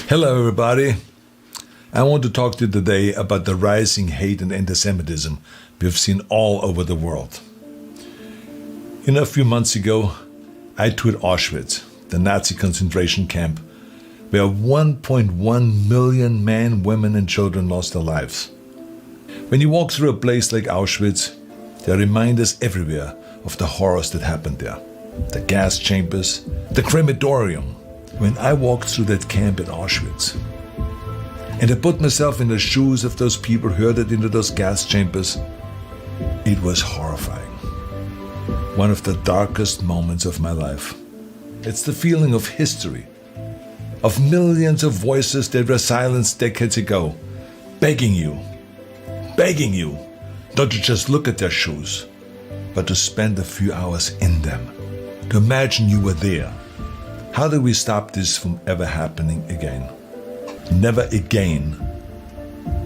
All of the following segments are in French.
Hello, everybody. I want to talk to you today about the rising hate and anti-Semitism we've seen all over the world. A few months ago, I toured Auschwitz, the Nazi concentration camp, where 1.1 million men, women, and children lost their lives. When you walk through a place like Auschwitz, there are reminders everywhere of the horrors that happened there. The gas chambers, the crematorium. When I walked through that camp at Auschwitz, and I put myself in the shoes of those people herded into those gas chambers, it was horrifying. One of the darkest moments of my life. It's the feeling of history, of millions of voices that were silenced decades ago, begging you not to just look at their shoes, but to spend a few hours in them, to imagine you were there. How do we stop this from ever happening again? Never again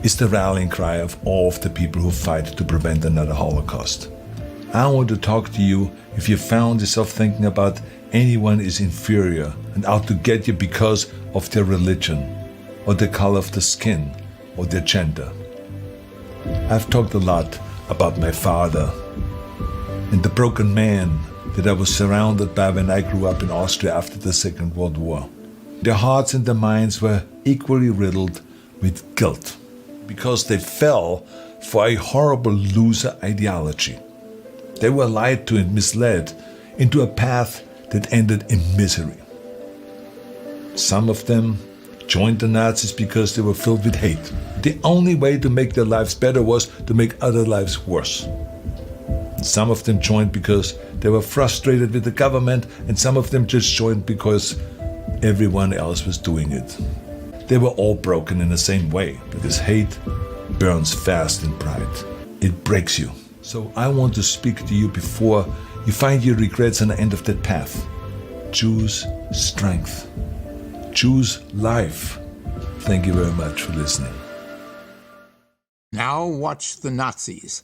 is the rallying cry of all of the people who fight to prevent another Holocaust. I want to talk to you if you found yourself thinking about anyone is inferior and out to get you because of their religion, or the color of the skin, or their gender. I've talked a lot about my father and the broken man that I was surrounded by when I grew up in Austria after the Second World War. Their hearts and their minds were equally riddled with guilt because they fell for a horrible loser ideology. They were lied to and misled into a path that ended in misery. Some of them joined the Nazis because they were filled with hate. The only way to make their lives better was to make other lives worse. Some of them joined because they were frustrated with the government, and some of them just joined because everyone else was doing it. They were all broken in the same way, because hate burns fast in pride. It breaks you. So I want to speak to you before you find your regrets on the end of that path. Choose strength. Choose life. Thank you very much for listening. Now watch The Nazis,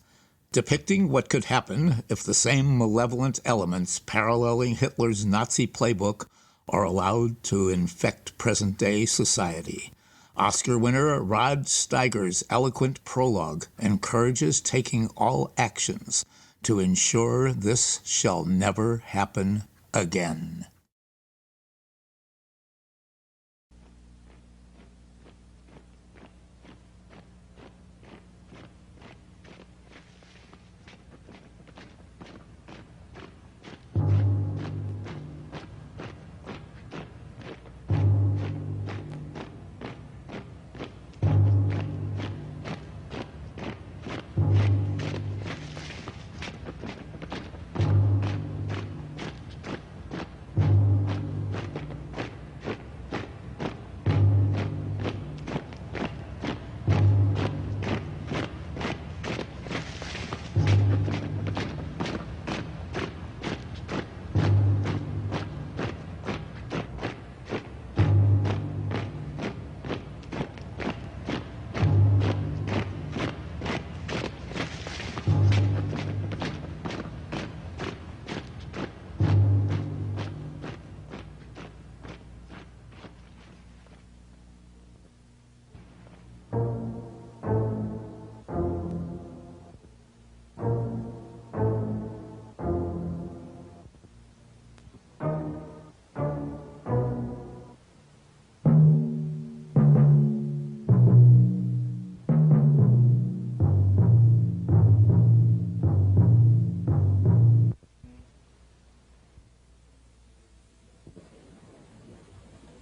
depicting what could happen if the same malevolent elements paralleling Hitler's Nazi playbook are allowed to infect present-day society. Oscar winner Rod Steiger's eloquent prologue encourages taking all actions to ensure this shall never happen again.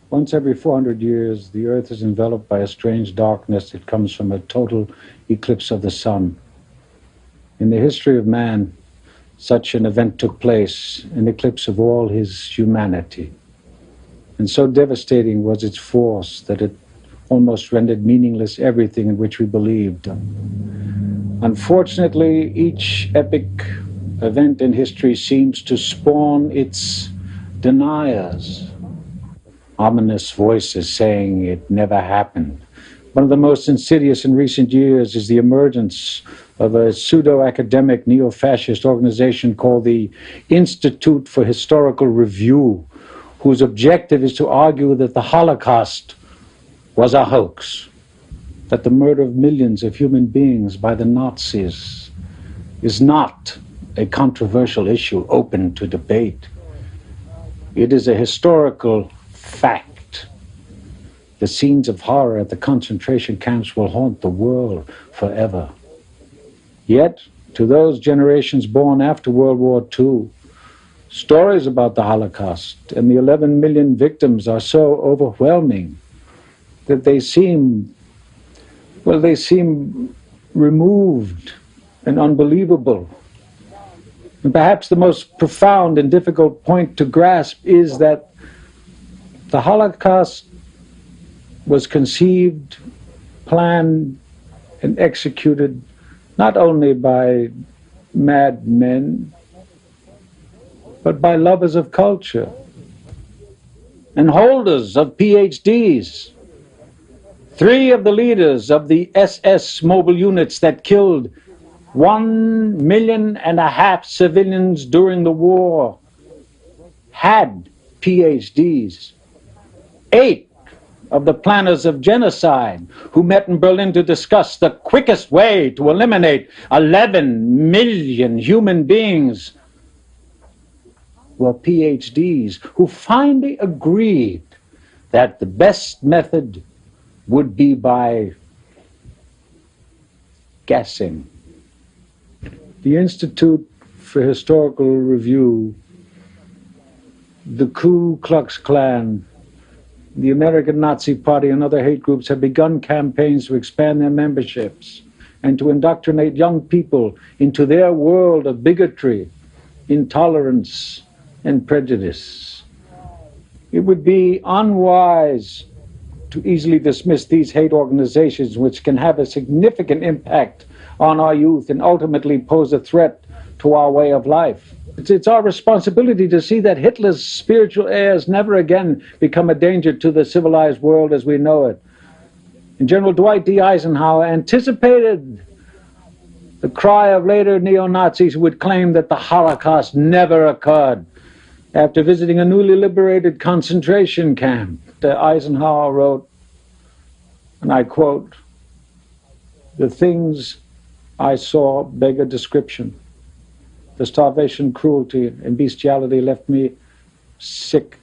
Once every 400 years, the Earth is enveloped by a strange darkness that comes from a total eclipse of the sun. In the history of man, such an event took place, an eclipse of all his humanity. And so devastating was its force that it almost rendered meaningless everything in which we believed. Unfortunately, each epic event in history seems to spawn its deniers. Ominous voices saying it never happened. One of the most insidious in recent years is the emergence of a pseudo-academic neo-fascist organization called the Institute for Historical Review, whose objective is to argue that the Holocaust was a hoax, that the murder of millions of human beings by the Nazis is not a controversial issue open to debate. It is a historical fact. The scenes of horror at the concentration camps will haunt the world forever. Yet, to those generations born after World War II, stories about the Holocaust and the 11 million victims are so overwhelming that they seem removed and unbelievable. And perhaps the most profound and difficult point to grasp is that the Holocaust was conceived, planned, and executed not only by madmen, but by lovers of culture and holders of PhDs. 3 of the leaders of the SS mobile units that killed 1.5 million civilians during the war had PhDs. 8 of the planners of genocide who met in Berlin to discuss the quickest way to eliminate 11 million human beings were PhDs who finally agreed that the best method would be by gassing. The Institute for Historical Review, the Ku Klux Klan, the American Nazi Party, and other hate groups have begun campaigns to expand their memberships and to indoctrinate young people into their world of bigotry, intolerance, and prejudice. It would be unwise to easily dismiss these hate organizations, which can have a significant impact on our youth and ultimately pose a threat to our way of life. It's our responsibility to see that Hitler's spiritual heirs never again become a danger to the civilized world as we know it. And General Dwight D. Eisenhower anticipated the cry of later neo-Nazis who would claim that the Holocaust never occurred. After visiting a newly liberated concentration camp, Eisenhower wrote, and I quote, "The things I saw beg a description. The starvation, cruelty, and bestiality left me sick.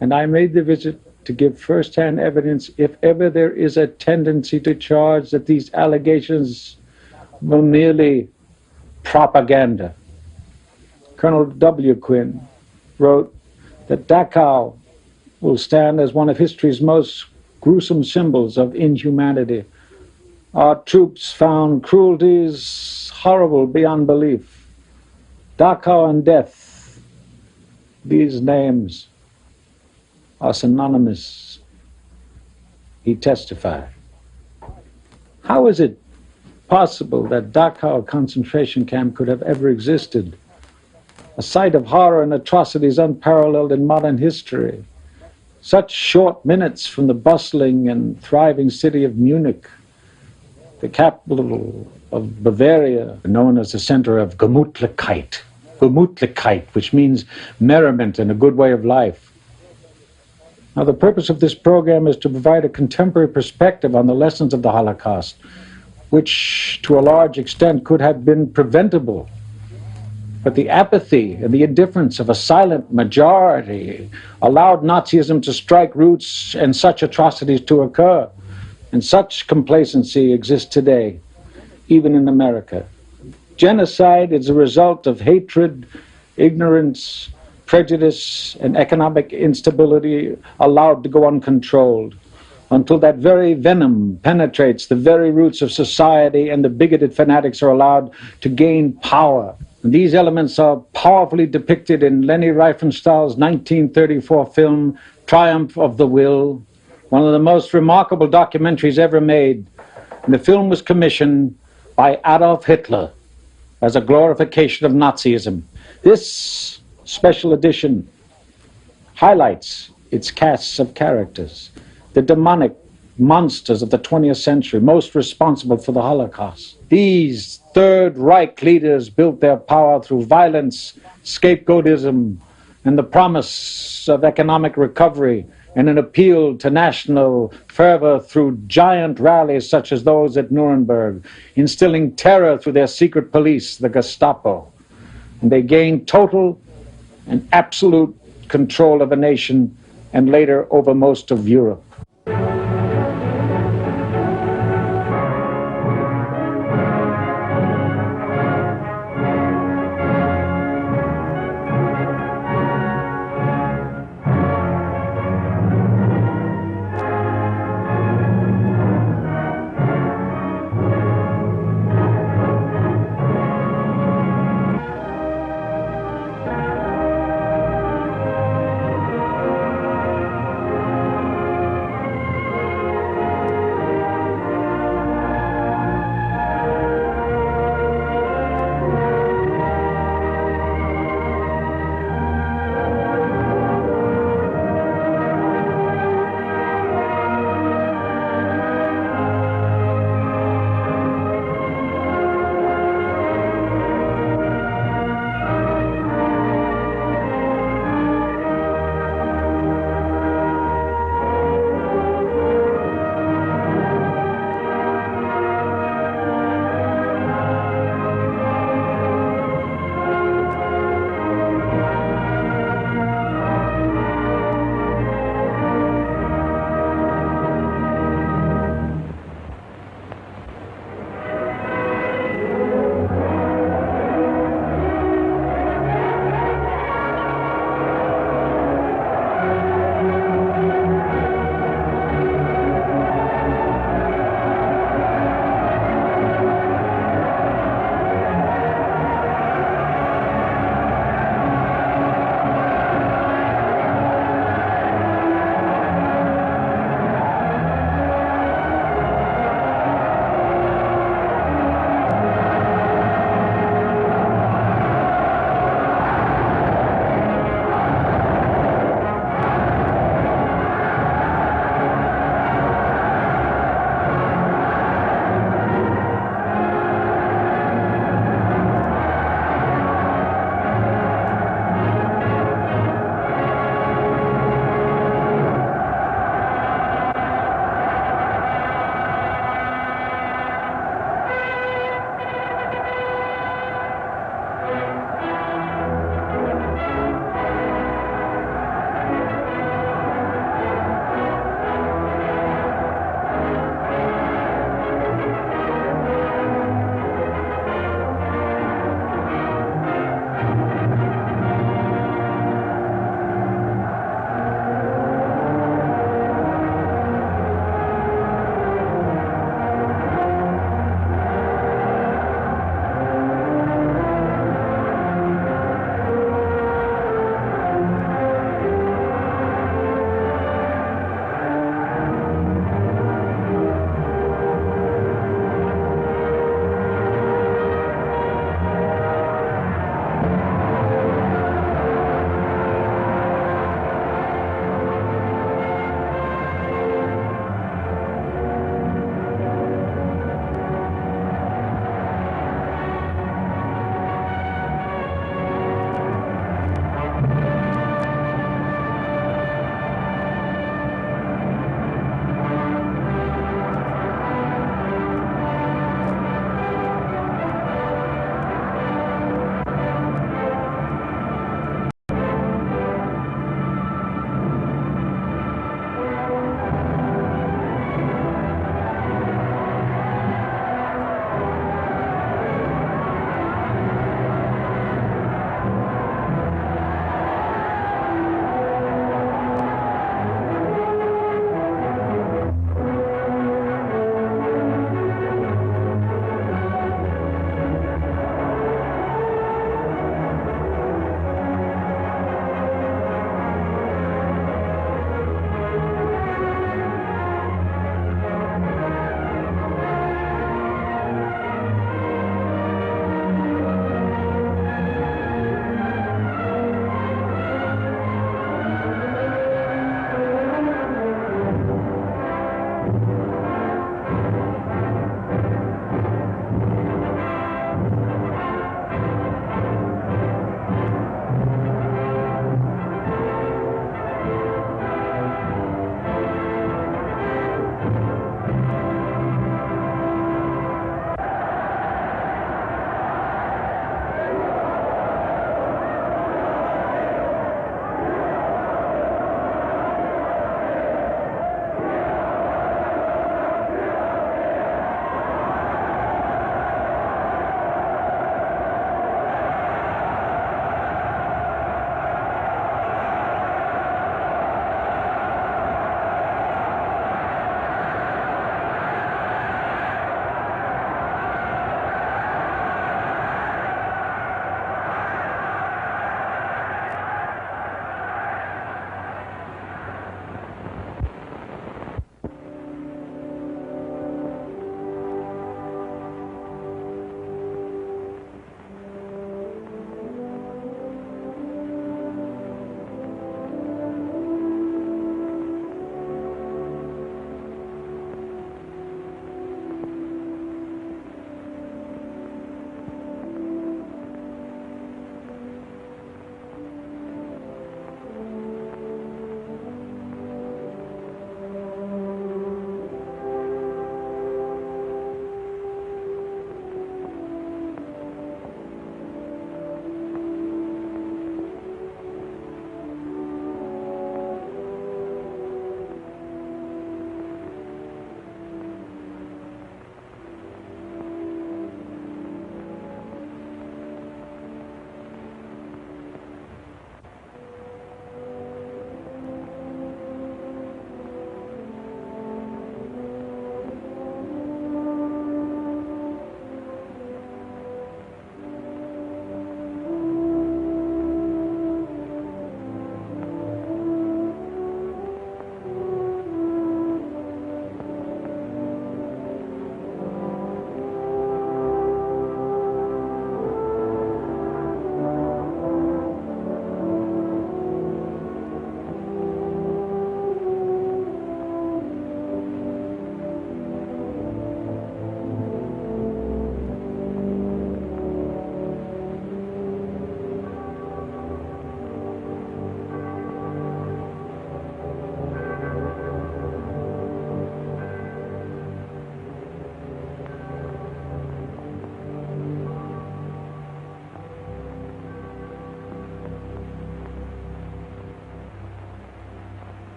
And I made the visit to give first-hand evidence if ever there is a tendency to charge that these allegations were merely propaganda." Colonel W. Quinn wrote that Dachau will stand as one of history's most gruesome symbols of inhumanity. Our troops found cruelties horrible beyond belief. Dachau and death, these names are synonymous, he testified. How is it possible that Dachau concentration camp could have ever existed? A site of horror and atrocities unparalleled in modern history. Such short minutes from the bustling and thriving city of Munich, the capital of Bavaria, known as the center of Gemütlichkeit, which means merriment and a good way of life. Now, the purpose of this program is to provide a contemporary perspective on the lessons of the Holocaust, which to a large extent could have been preventable. But the apathy and the indifference of a silent majority allowed Nazism to strike roots and such atrocities to occur. And such complacency exists today, even in America. Genocide is a result of hatred, ignorance, prejudice, and economic instability allowed to go uncontrolled, until that very venom penetrates the very roots of society and the bigoted fanatics are allowed to gain power. And these elements are powerfully depicted in Leni Riefenstahl's 1934 film, Triumph of the Will, one of the most remarkable documentaries ever made. And the film was commissioned by Adolf Hitler as a glorification of Nazism. This special edition highlights its casts of characters, the demonic monsters of the 20th century, most responsible for the Holocaust. These Third Reich leaders built their power through violence, scapegoatism, and the promise of economic recovery and an appeal to national fervor through giant rallies such as those at Nuremberg, instilling terror through their secret police, the Gestapo. And they gained total and absolute control of a nation and later over most of Europe.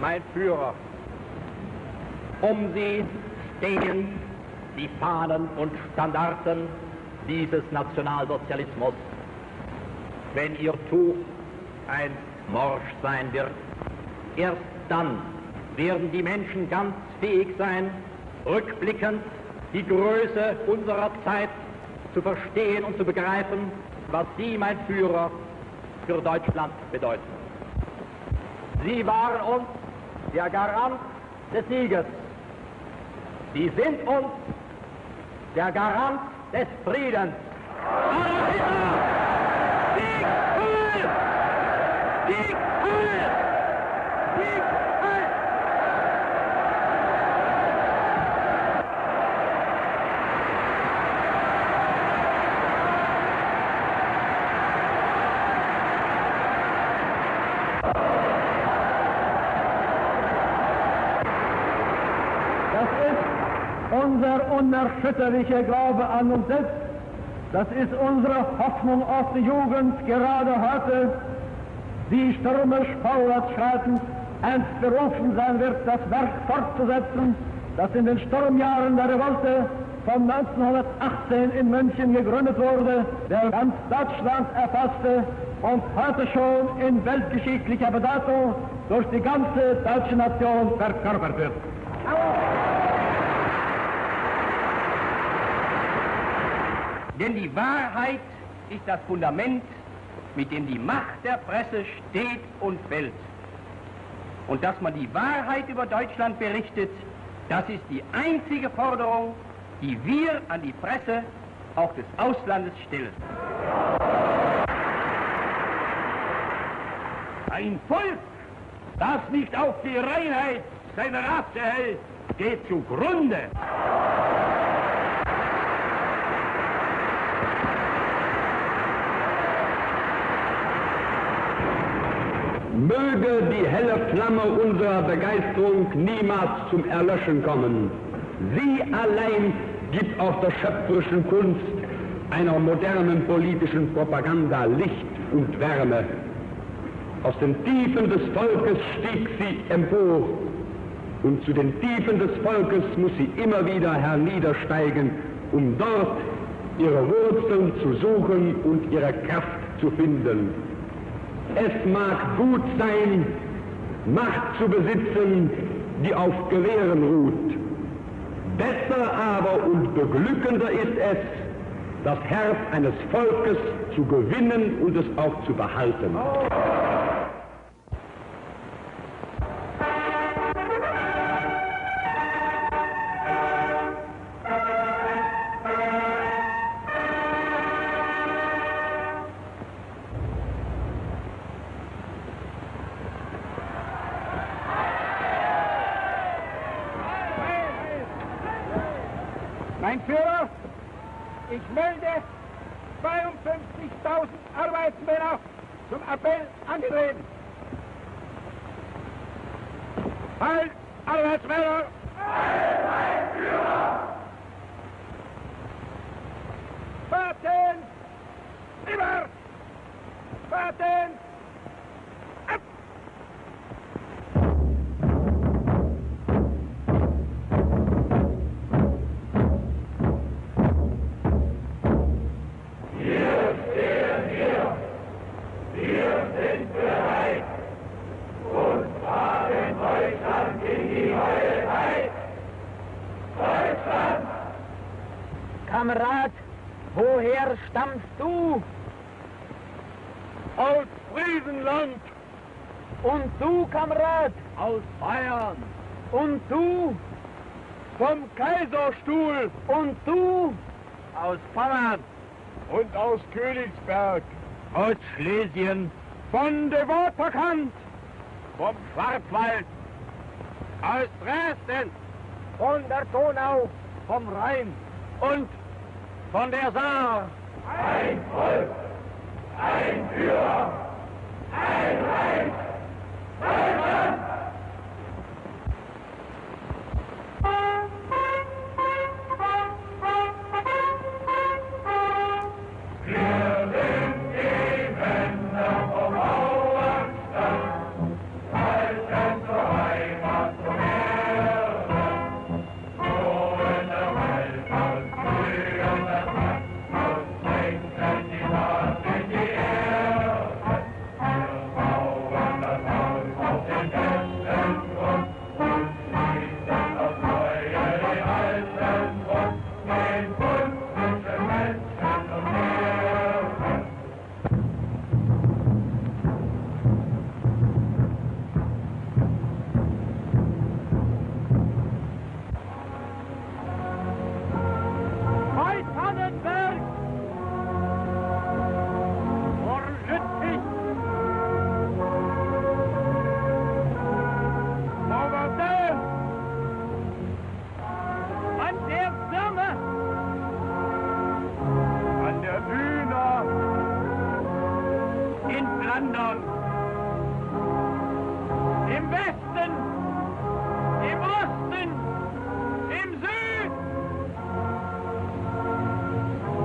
mein Führer, um Sie stehen die Fahnen und Standarten dieses Nationalsozialismus. Wenn Ihr Tuch einst morsch sein wird, erst dann werden die Menschen ganz fähig sein, rückblickend die Größe unserer Zeit zu verstehen und zu begreifen, was Sie, mein Führer, für Deutschland bedeuten. Sie waren uns der Garant des Sieges. Sie sind uns der Garant des Friedens. Adolf Hitler! Sieg Heil! Sieg Heil! Sieg Heil! Unser unerschütterlicher Glaube an uns selbst, das ist unsere Hoffnung auf die Jugend gerade heute, die stürmisch vorwärts schreitend ernst berufen sein wird, das Werk fortzusetzen, das in den Sturmjahren der Revolte von 1918 in München gegründet wurde, der ganz Deutschland erfasste und heute schon in weltgeschichtlicher Bedeutung durch die ganze deutsche Nation verkörpert wird. Denn die Wahrheit ist das Fundament, mit dem die Macht der Presse steht und fällt. Und dass man die Wahrheit über Deutschland berichtet, das ist die einzige Forderung, die wir an die Presse auch des Auslandes stellen. Ein Volk, das nicht auf die Reinheit seiner Rasse hält, geht zugrunde. Möge die helle Flamme unserer Begeisterung niemals zum Erlöschen kommen. Sie allein gibt auch der schöpferischen Kunst einer modernen politischen Propaganda Licht und Wärme. Aus den Tiefen des Volkes stieg sie empor und zu den Tiefen des Volkes muss sie immer wieder herniedersteigen, um dort ihre Wurzeln zu suchen und ihre Kraft zu finden. Es mag gut sein, Macht zu besitzen, die auf Gewehren ruht. Besser aber und beglückender ist es, das Herz eines Volkes zu gewinnen und es auch zu behalten. Mein Führer, ich melde 52.000 Arbeitsmänner zum Appell angetreten. Halt, Arbeitsmänner! Halt, mein Führer! Warten! Immer! Warten! Ab! Kamerad, woher stammst du? Aus Friesenland! Und du, Kamerad? Aus Bayern! Und du? Vom Kaiserstuhl! Und du? Aus Pommern! Und aus Königsberg! Aus Schlesien. Von Devoterkant! Vom Schwarzwald! Aus Dresden! Von der Donau! Vom Rhein! Und von der Saar! Ein Volk, ein Führer, ein Reich, Deutschland! Wir sind die Männer vom Bauernstand, Deutschland so weit. Westen, im Osten, im Süden.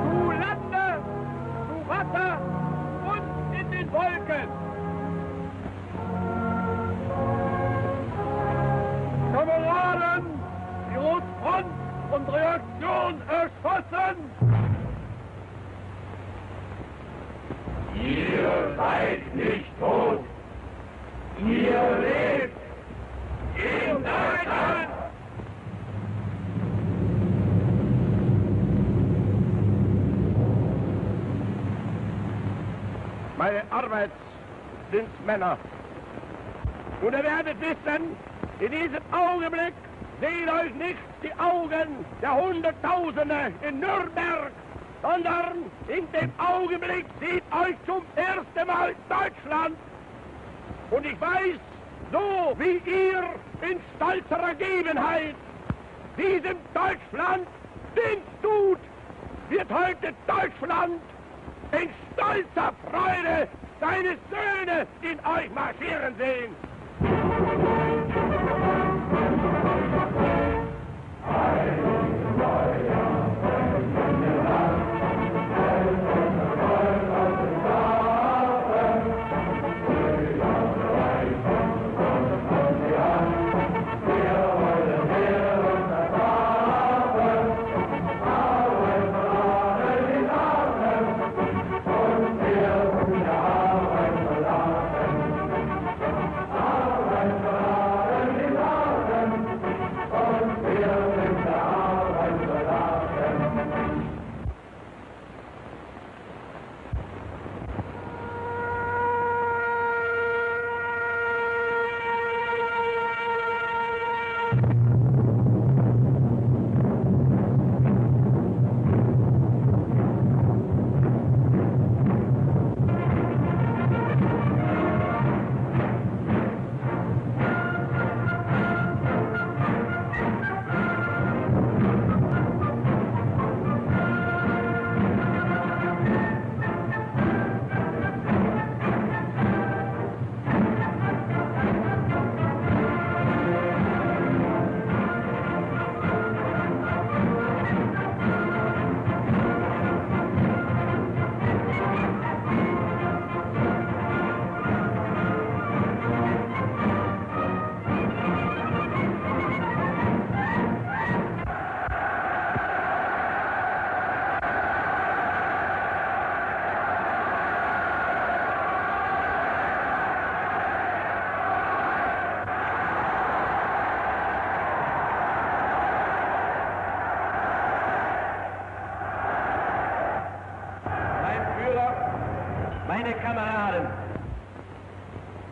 Zu Lande, zu Wasser und in den Wolken. Kameraden, die Ostfront und Reaktion erschossen. Ihr seid nicht tot. Ihr lebt in Deutschland. Meine Arbeitsdienstmänner. Und ihr werdet wissen, in diesem Augenblick sehen euch nicht die Augen der Hunderttausende in Nürnberg, sondern in dem Augenblick sieht euch zum ersten Mal Deutschland. Und ich weiß, so wie ihr in stolzer Ergebenheit diesem Deutschland Dienst tut, wird heute Deutschland in stolzer Freude seine Söhne in euch marschieren sehen. Meine Kameraden,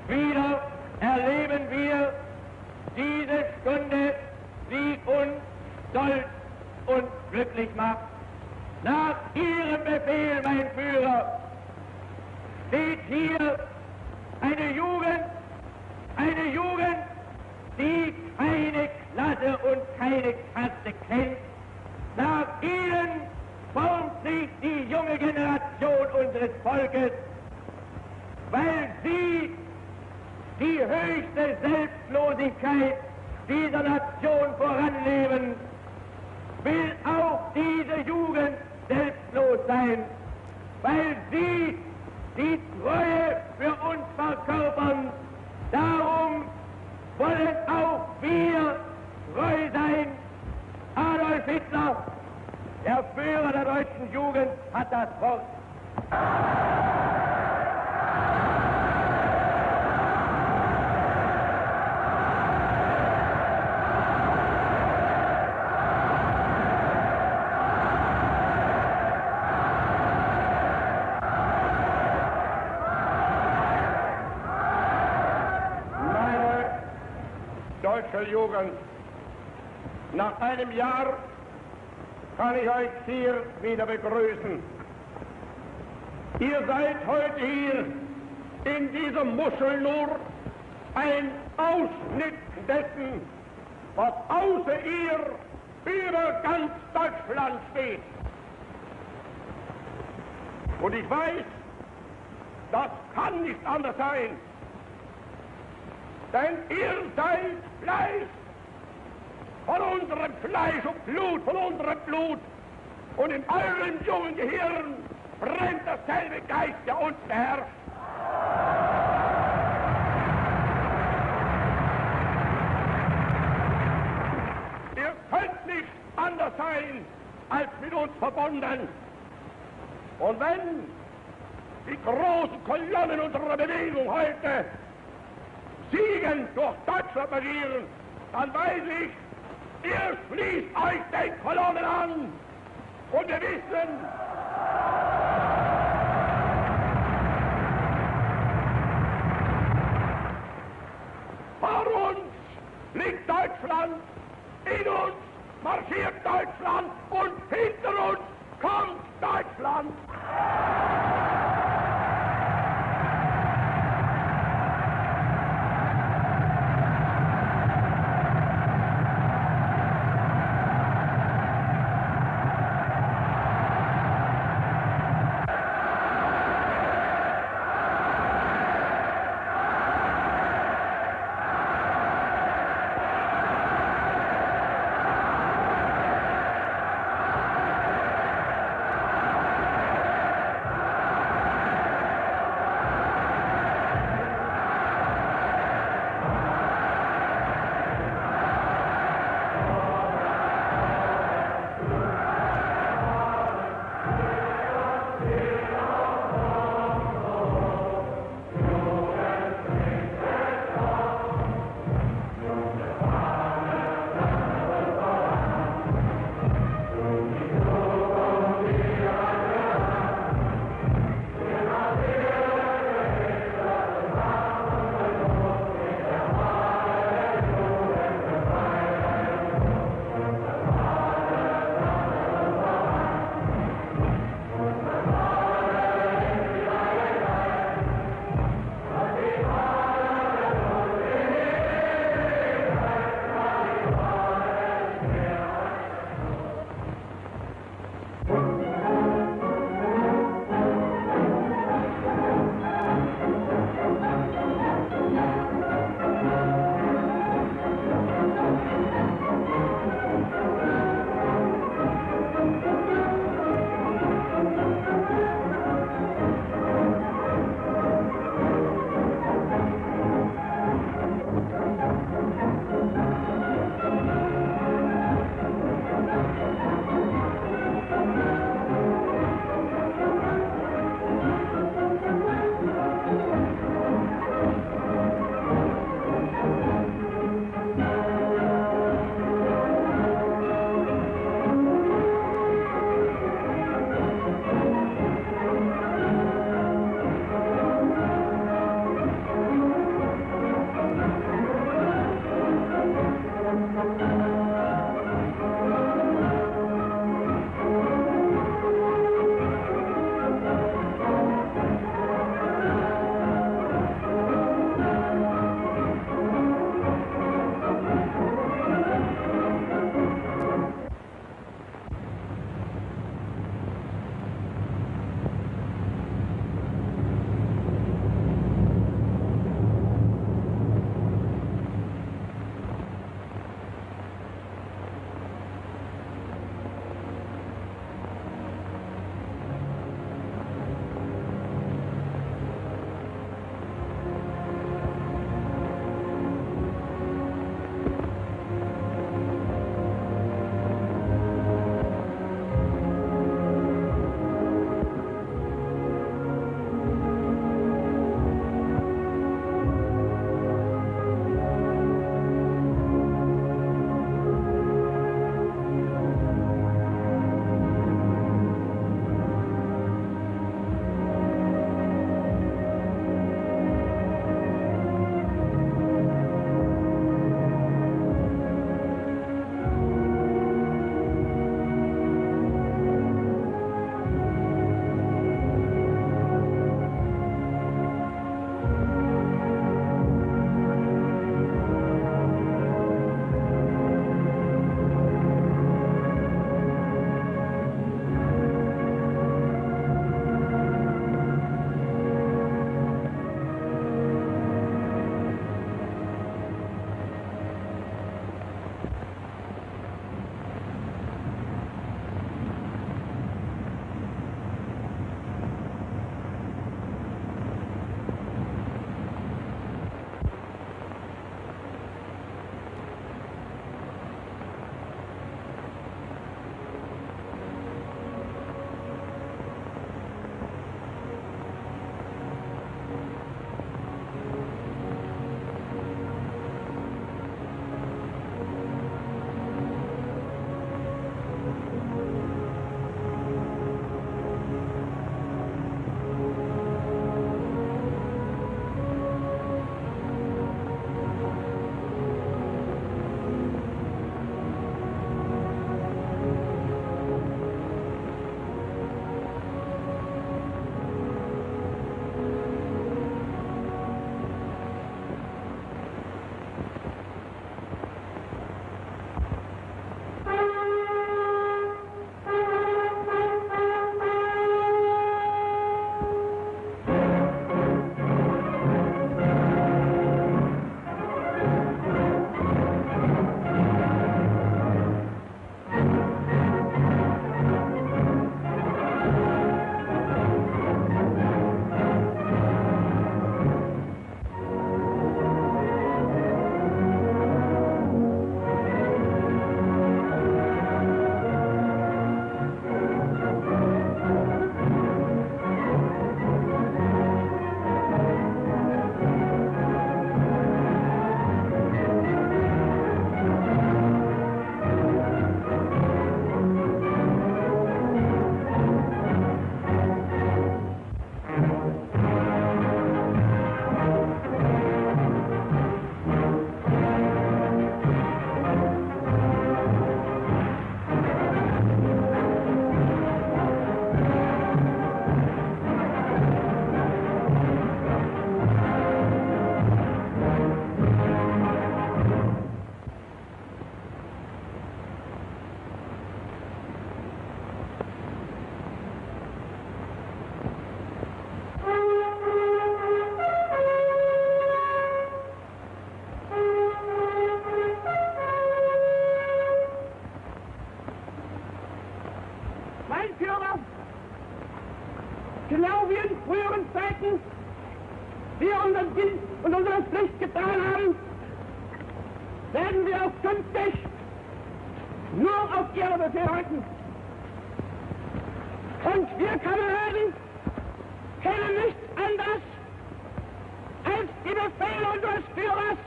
wieder erleben wir diese Stunde, die uns stolz und glücklich macht. Nach Ihrem Befehl, mein Führer, steht hier eine Jugend, die keine Klasse und keine Kaste kennt. Nach Ihnen formt sich die junge Generation unseres Volkes, weil sie die höchste Selbstlosigkeit dieser Nation voranleben, will auch diese Jugend selbstlos sein, weil sie die Treue für uns verkörpern. Darum wollen auch wir treu sein. Adolf Hitler, der Führer der deutschen Jugend, hat das Wort. Deutsche Jugend, nach einem Jahr kann ich euch hier wieder begrüßen. Ihr seid heute hier in dieser Muschel nur ein Ausschnitt dessen, was außer ihr über ganz Deutschland steht. Und ich weiß, das kann nicht anders sein. Denn ihr seid Fleisch, von unserem Fleisch und Blut, von unserem Blut. Und in eurem jungen Gehirn brennt derselbe Geist, der uns beherrscht. Ihr könnt nicht anders sein, als mit uns verbunden. Und wenn die großen Kolonnen unserer Bewegung heute siegend durch Deutschland marschieren, dann weiß ich, ihr schließt euch den Kolonnen an. Und wir wissen, vor uns liegt Deutschland, in uns marschiert Deutschland und hinter uns kommt Deutschland. Kampfzeiten wir unseren Dienst und unsere Pflicht getan haben, werden wir auch künftig nur auf Ihre Befehle halten. Und wir Kameraden kennen nichts anderes, als die Befehle unseres Führers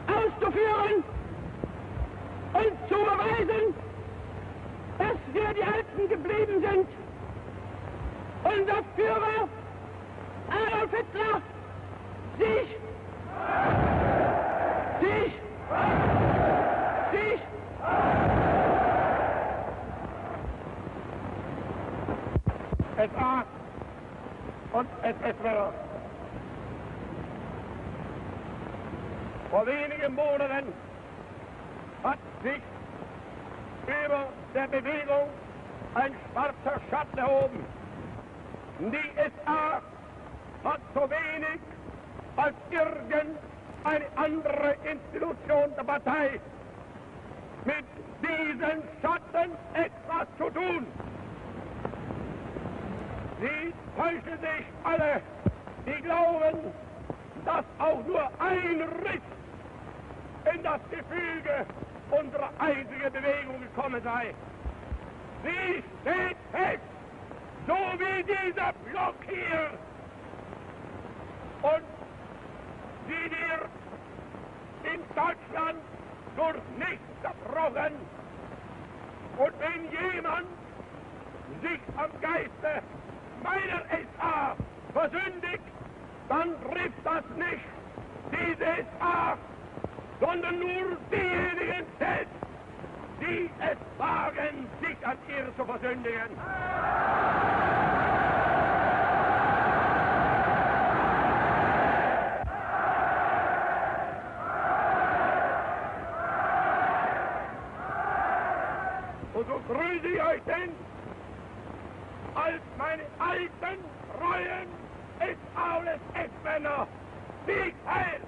auszuführen und zu beweisen, dass wir die Alten geblieben sind. Unser Führer Adolf Hitler sich SA und SS-Männer. Vor wenigen Monaten hat sich über der Bewegung ein schwarzer Schatten erhoben. Die SA hat so wenig als irgendeine andere Institution der Partei mit diesen Schatten etwas zu tun. Sie täuschen sich alle, die glauben, dass auch nur ein Riss in das Gefüge unserer einzigen Bewegung gekommen sei. Sie steht fest, so wie dieser Block hier. Und sie wird in Deutschland durch nichts zerbrochen. Und wenn jemand sich am Geiste meiner SA versündigt, dann trifft das nicht diese SA, sondern nur diejenigen selbst, die es wagen, sich an ihr zu versündigen. Und so grüße ich euch denn als meine alten, treuen S-Aules S-Männer. Sieg heil!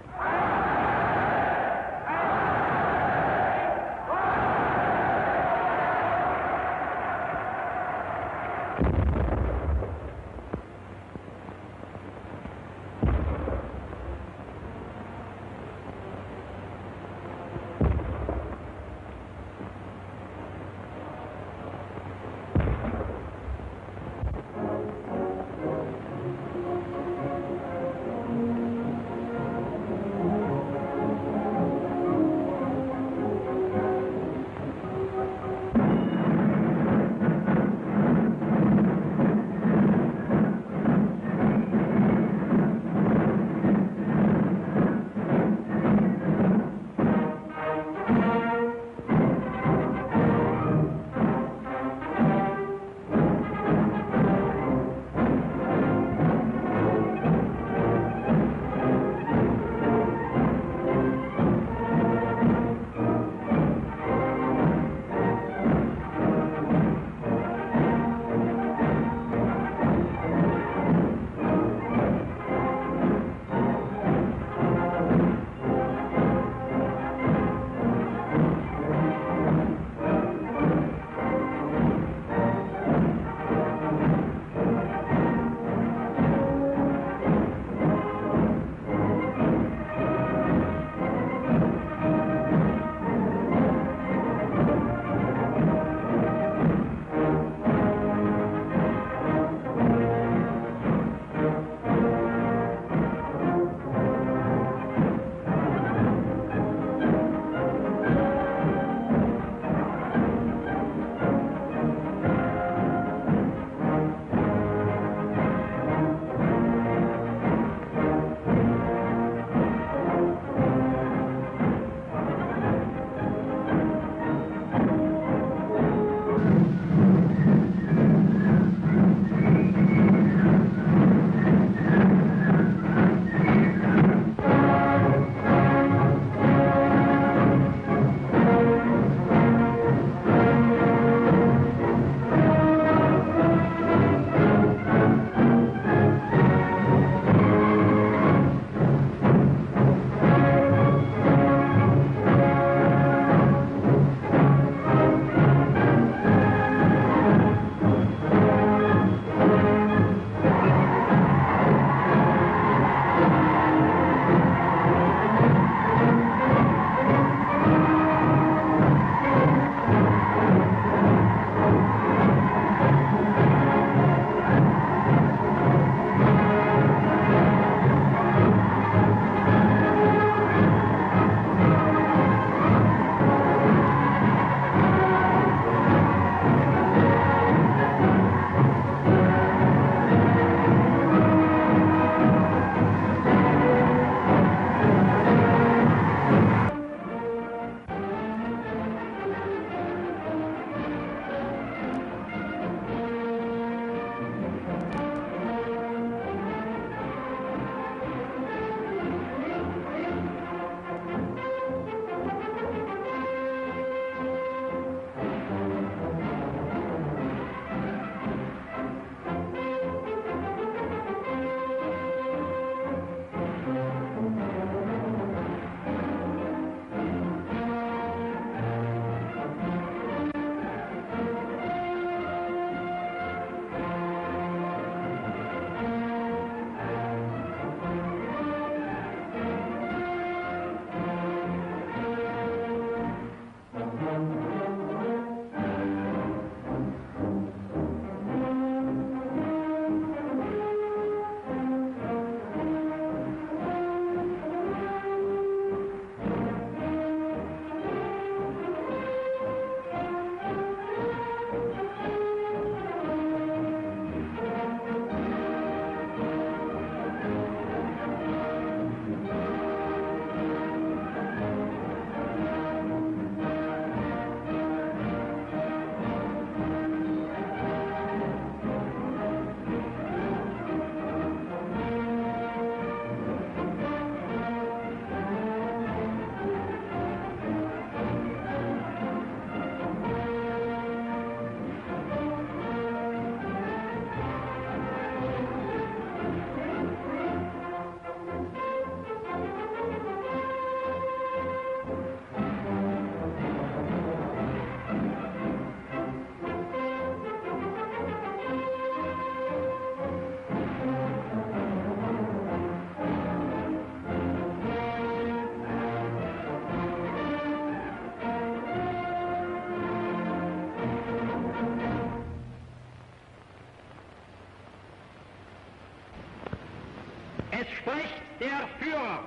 Recht der Führer.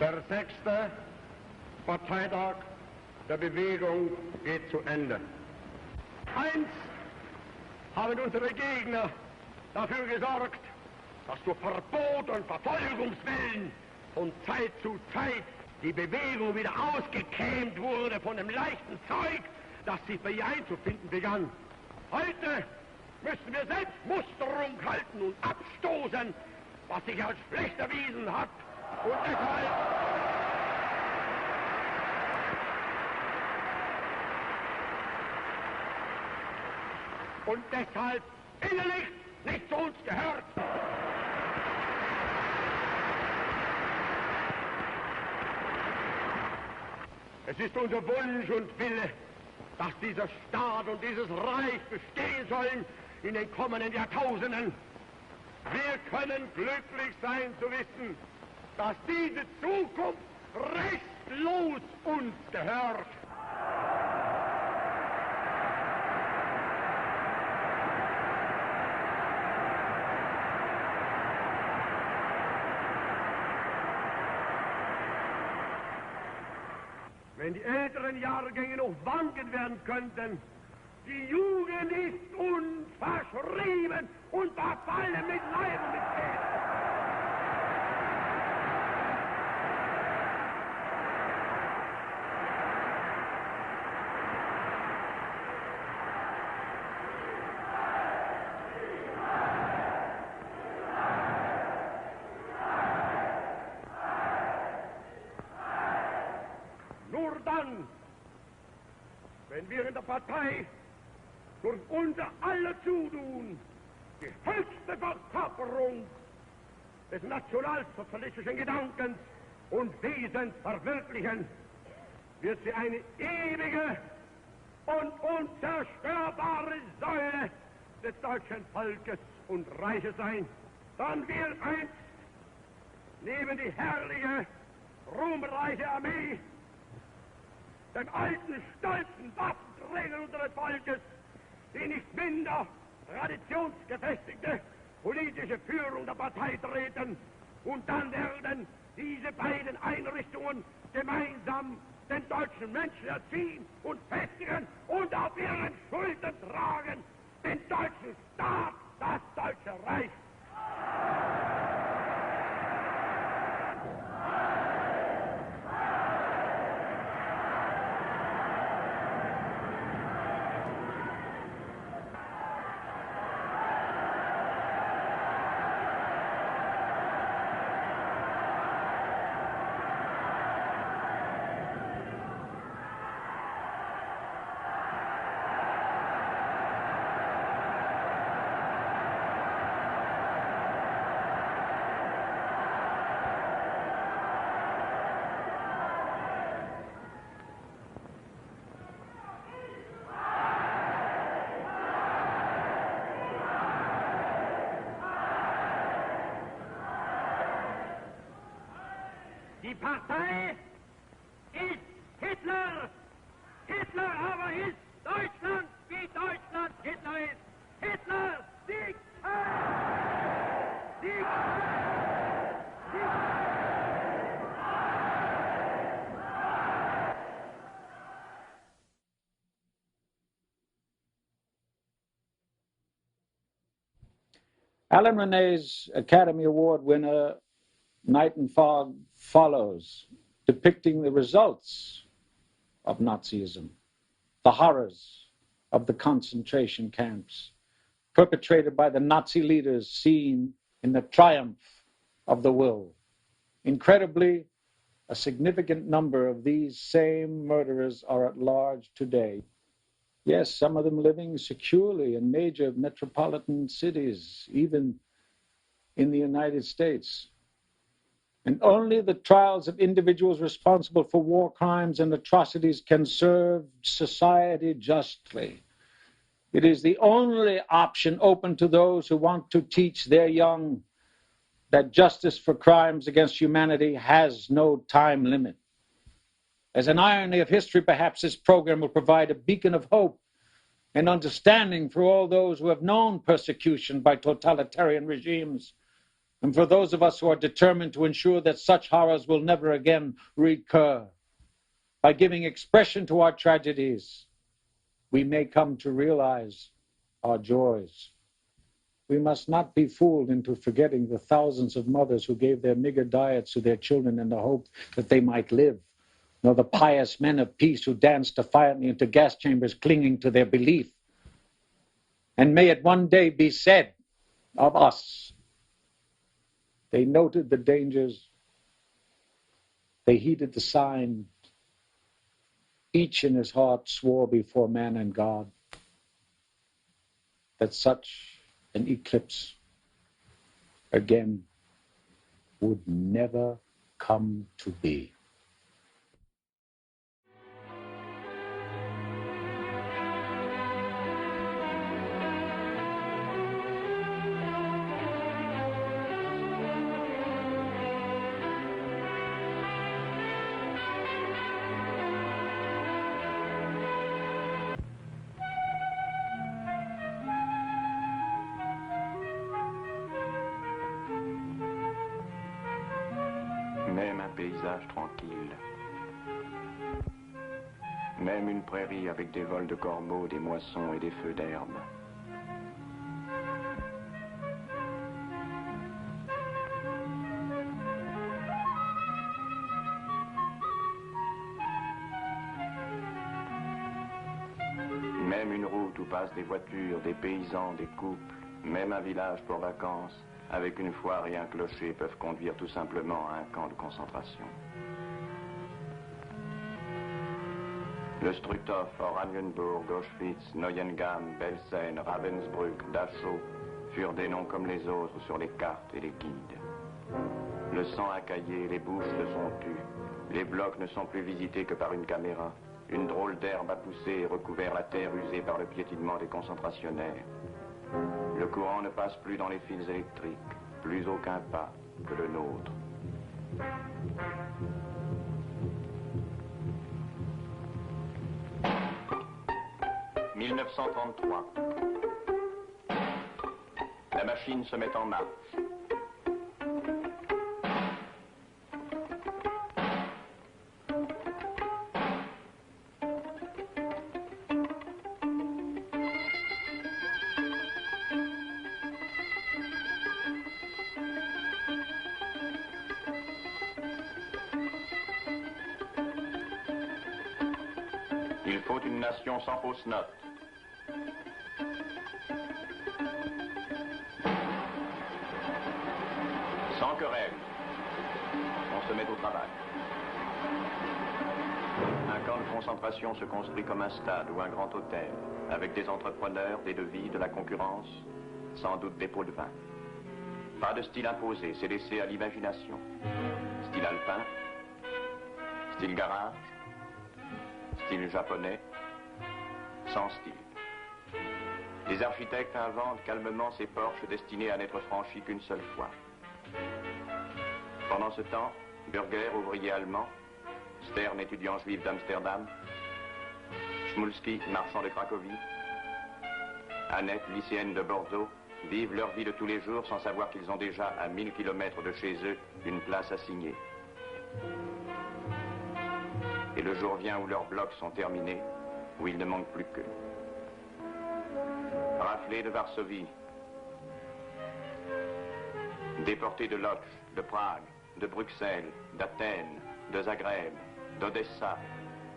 Der 6. Parteitag der Bewegung geht zu Ende. Eins haben unsere Gegner dafür gesorgt, dass durch Verbot und Verfolgungswellen von Zeit zu Zeit die Bewegung wieder ausgekämmt wurde von dem leichten Zeug, das sich bei ihr einzufinden begann. Heute müssen wir selbst Musterung halten und abstoßen, was sich als schlecht erwiesen hat. Und deshalb innerlich nicht zu uns gehört. Es ist unser Wunsch und Wille, dass dieser Staat und dieses Reich bestehen sollen in den kommenden Jahrtausenden. Wir können glücklich sein zu wissen, dass diese Zukunft restlos uns gehört. Wenn die älteren Jahrgänge noch wanken werden könnten, die Jugend ist uns verschrieben und verfallen mit Leib und mit Seele. Nur dann, wenn wir in der Partei durch unser aller Zutun die höchste Verkörperung des nationalsozialistischen Gedankens und Wesens verwirklichen, wird sie eine ewige und unzerstörbare Säule des deutschen Volkes und Reiches sein. Dann wird einst neben die herrliche, ruhmreiche Armee den alten, stolzen Waffenträger unseres Volkes, die nicht minder traditionsgefestigte politische Führung der Partei treten. Und dann werden diese beiden Einrichtungen gemeinsam den deutschen Menschen erziehen und festigen und auf ihren Schultern tragen den deutschen Staat, das Deutsche Reich. Die Partei ist Hitler. Hitler aber ist Deutschland, wie Deutschland Hitler ist. Hitler siegt! Siegt! Siegt! Alan René's Academy Award winner, Night and Fog, follows, depicting the results of Nazism, the horrors of the concentration camps, perpetrated by the Nazi leaders seen in the triumph of the will. Incredibly, a significant number of these same murderers are at large today, Yes, some of them living securely in major metropolitan cities, even in the United States. And only the trials of individuals responsible for war crimes and atrocities can serve society justly. It is the only option open to those who want to teach their young that justice for crimes against humanity has no time limit. As an irony of history, perhaps this program will provide a beacon of hope and understanding for all those who have known persecution by totalitarian regimes, and for those of us who are determined to ensure that such horrors will never again recur. By giving expression to our tragedies, we may come to realize our joys. We must not be fooled into forgetting the thousands of mothers who gave their meager diets to their children in the hope that they might live, nor the pious men of peace who danced defiantly into gas chambers clinging to their belief. And may it one day be said of us, they noted the dangers, they heeded the signs, each in his heart swore before man and God that such an eclipse again would never come to be. Même un paysage tranquille, même une prairie avec des vols de corbeaux, des moissons et des feux d'herbe. Même une route où passent des voitures, des paysans, des couples, même un village pour vacances, avec une foire et un clocher, peuvent conduire tout simplement à un camp de concentration. Le Struthof, Oranienburg, Auschwitz, Neuengamme, Belsen, Ravensbrück, Dachau furent des noms comme les autres sur les cartes et les guides. Le sang a caillé, les bouches se sont tues, les blocs ne sont plus visités que par une caméra. Une drôle d'herbe a poussé et recouvert la terre usée par le piétinement des concentrationnaires. Le courant ne passe plus dans les fils électriques, plus aucun pas que le nôtre. « 1933. La machine se met en marche. Il faut une nation sans fausse note. Sans querelle. On se met au travail. Un camp de concentration se construit comme un stade ou un grand hôtel, avec des entrepreneurs, des devis, de la concurrence, sans doute des pots de vin. Pas de style imposé, c'est laissé à l'imagination. Style alpin, style garage, style japonais, sans style. Les architectes inventent calmement ces porches destinés à n'être franchis qu'une seule fois. Pendant ce temps, Burger, ouvrier allemand, Stern, étudiant juif d'Amsterdam, Schmulski, marchand de Cracovie, Annette, lycéenne de Bordeaux, vivent leur vie de tous les jours sans savoir qu'ils ont déjà, à 1000 km de chez eux, une place à signer. Et le jour vient où leurs blocs sont terminés, où il ne manque plus qu'eux. Raflés de Varsovie, déportés de Lodz, de Prague, de Bruxelles, d'Athènes, de Zagreb, d'Odessa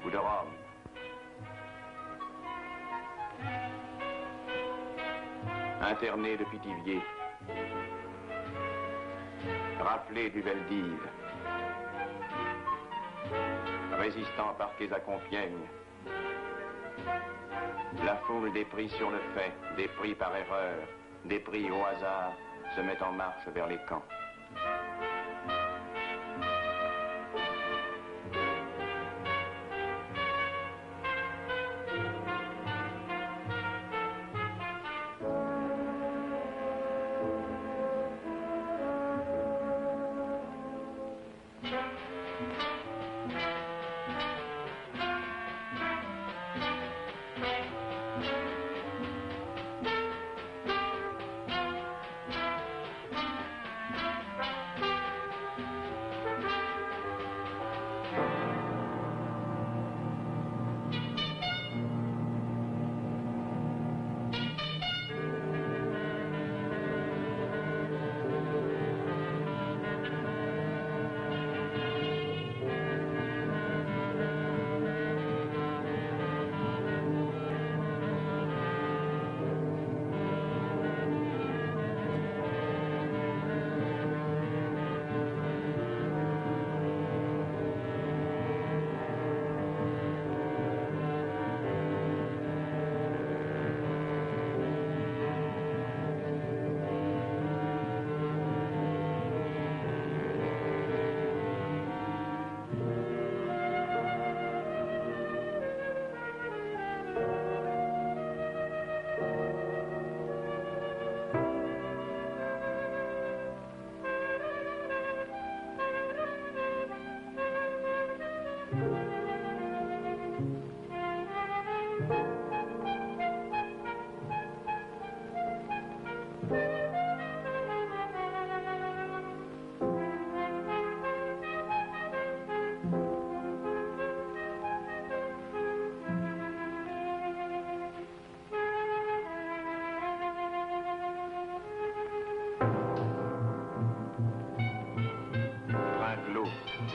ou de Rome. Internés de Pithiviers, raflés du Veldiv, résistants parqués à Compiègne, La foule des prix sur le fait, des prix par erreur, des prix au hasard, se met en marche vers les camps.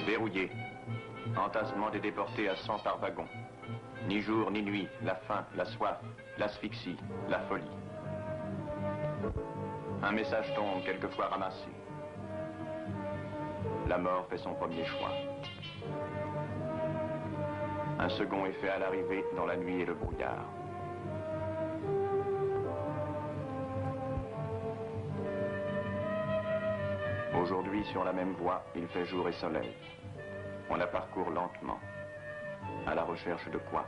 Verrouillé. Entassement des déportés à 100 par wagon. Ni jour ni nuit, la faim, la soif, l'asphyxie, la folie. Un message tombe quelquefois ramassé. La mort fait son premier choix. Un second est fait à l'arrivée dans la nuit et le brouillard. Aujourd'hui, sur la même voie, il fait jour et soleil. On la parcourt lentement. À la recherche de quoi?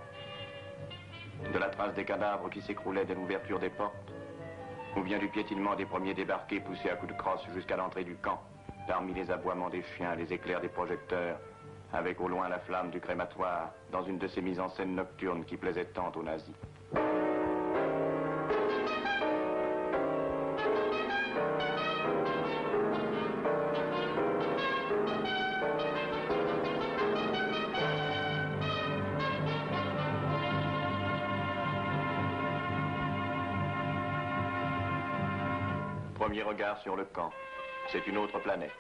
De la trace des cadavres qui s'écroulaient dès l'ouverture des portes? Ou bien du piétinement des premiers débarqués poussés à coups de crosse jusqu'à l'entrée du camp, parmi les aboiements des chiens, les éclairs des projecteurs, avec au loin la flamme du crématoire, dans une de ces mises en scène nocturnes qui plaisaient tant aux nazis. Premier regard sur le camp, c'est une autre planète.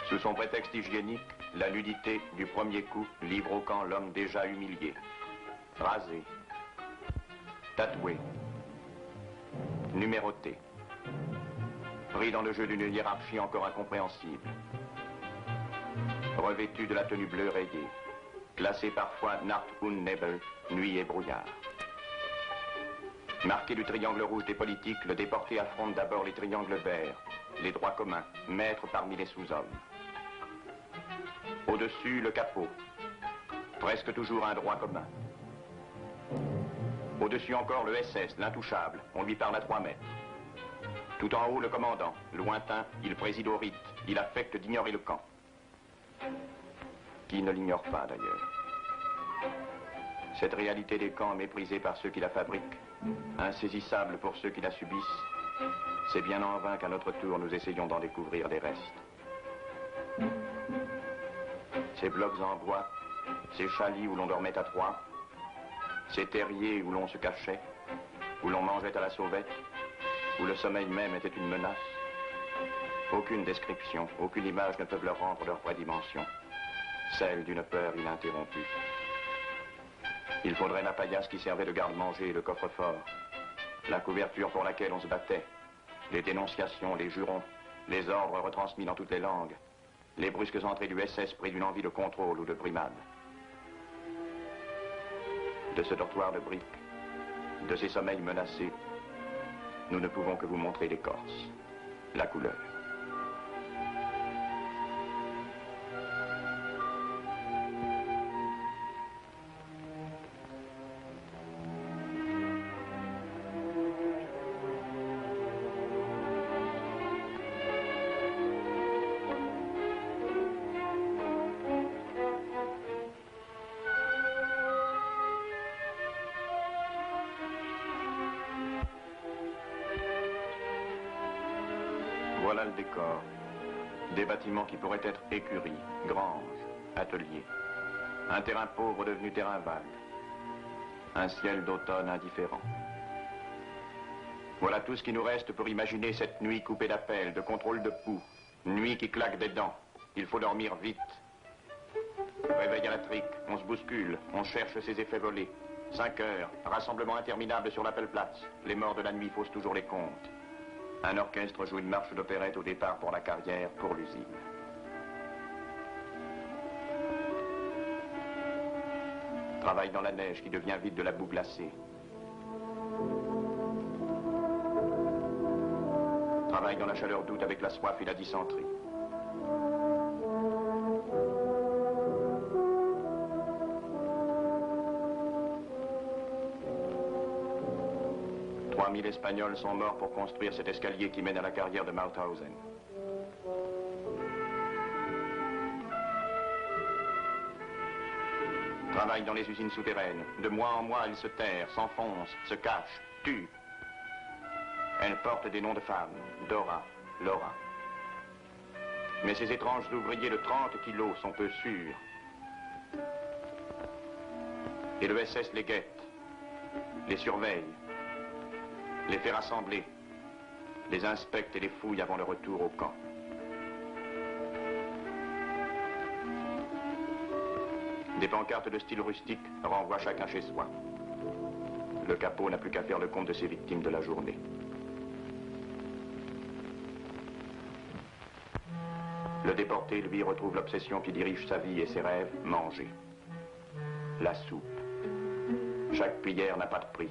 Sous son prétexte hygiénique, la nudité du premier coup livre au camp l'homme déjà humilié, rasé, tatoué, numéroté, pris dans le jeu d'une hiérarchie encore incompréhensible, revêtu de la tenue bleue rayée, classé parfois Nacht und Nebel, nuit et brouillard. Marqué du triangle rouge des politiques, le déporté affronte d'abord les triangles verts, les droits communs, maîtres parmi les sous-hommes. Au-dessus, le capot, presque toujours un droit commun. Au-dessus encore, le SS, l'intouchable, on lui parle à 3 mètres. Tout en haut, le commandant, lointain, il préside au rite, il affecte d'ignorer le camp. Qui ne l'ignore pas d'ailleurs. Cette réalité des camps méprisée par ceux qui la fabriquent, insaisissable pour ceux qui la subissent, c'est bien en vain qu'à notre tour nous essayons d'en découvrir les restes. Ces blocs en bois, ces chalits où l'on dormait à 3, ces terriers où l'on se cachait, où l'on mangeait à la sauvette, où le sommeil même était une menace, aucune description, aucune image ne peuvent leur rendre leur vraie dimension. Celle d'une peur ininterrompue. Il faudrait la paillasse qui servait de garde-manger et de coffre-fort, la couverture pour laquelle on se battait, les dénonciations, les jurons, les ordres retransmis dans toutes les langues, les brusques entrées du SS pris d'une envie de contrôle ou de brimade. De ce dortoir de briques, de ces sommeils menacés, nous ne pouvons que vous montrer l'écorce, la couleur. Voilà le décor. Des bâtiments qui pourraient être écuries, granges, ateliers. Un terrain pauvre devenu terrain vague. Un ciel d'automne indifférent. Voilà tout ce qui nous reste pour imaginer cette nuit coupée d'appels, de contrôle de pouls. Nuit qui claque des dents. Il faut dormir vite. Réveil à la trique, on se bouscule, on cherche ses effets volés. 5 heures, rassemblement interminable sur l'Appel Place. Les morts de la nuit faussent toujours les comptes. Un orchestre joue une marche d'opérette au départ pour la carrière, pour l'usine. Travail dans la neige qui devient vite de la boue glacée. Travail dans la chaleur d'août avec la soif et la dysenterie. Mille Espagnols sont morts pour construire cet escalier qui mène à la carrière de Mauthausen. Travaillent dans les usines souterraines. De mois en mois, elles se terrent, s'enfoncent, se cachent, tuent. Elles portent des noms de femmes. Dora, Laura. Mais ces étranges ouvriers de 30 kilos sont peu sûrs. Et le SS les guette, les surveille, les fait rassembler, les inspecte et les fouille avant le retour au camp. Des pancartes de style rustique renvoient chacun chez soi. Le capot n'a plus qu'à faire le compte de ses victimes de la journée. Le déporté, lui, retrouve l'obsession qui dirige sa vie et ses rêves, manger. La soupe. Chaque cuillère n'a pas de prix.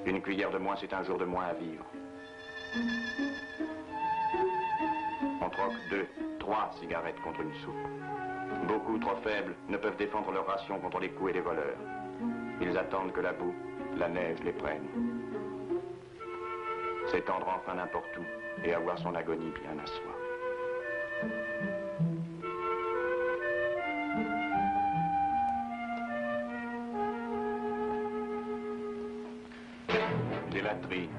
Une cuillère de moins, c'est un jour de moins à vivre. On troque 2, 3 cigarettes contre une soupe. Beaucoup trop faibles ne peuvent défendre leur ration contre les coups et les voleurs. Ils attendent que la boue, la neige les prenne. S'étendre enfin n'importe où et avoir son agonie bien à soi. Des latrines,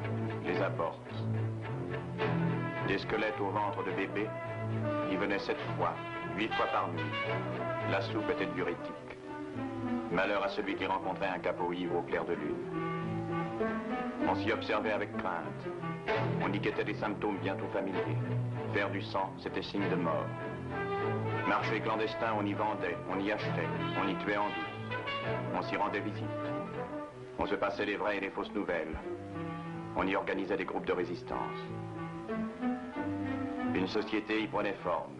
des abortes. Des squelettes au ventre de bébés qui venaient 7 fois, 8 fois par nuit. La soupe était diurétique. Malheur à celui qui rencontrait un capot ivre au clair de lune. On s'y observait avec crainte. On y guettait des symptômes bientôt familiers. Faire du sang, c'était signe de mort. Marché clandestin, on y vendait, on y achetait, on y tuait en douce. On s'y rendait visite. On se passait les vraies et les fausses nouvelles. On y organisait des groupes de résistance. Une société y prenait forme.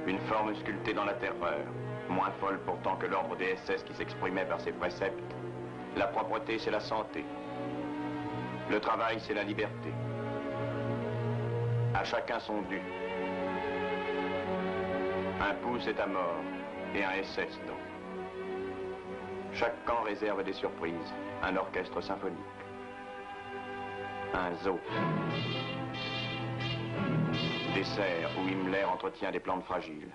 Une forme sculptée dans la terreur. Moins folle pourtant que l'ordre des SS qui s'exprimait par ses préceptes. La propreté, c'est la santé. Le travail, c'est la liberté. À chacun son dû. Un pouce est à mort et un SS donc. Chaque camp réserve des surprises, un orchestre symphonique. Un zoo. Des serres où Himmler entretient des plantes fragiles.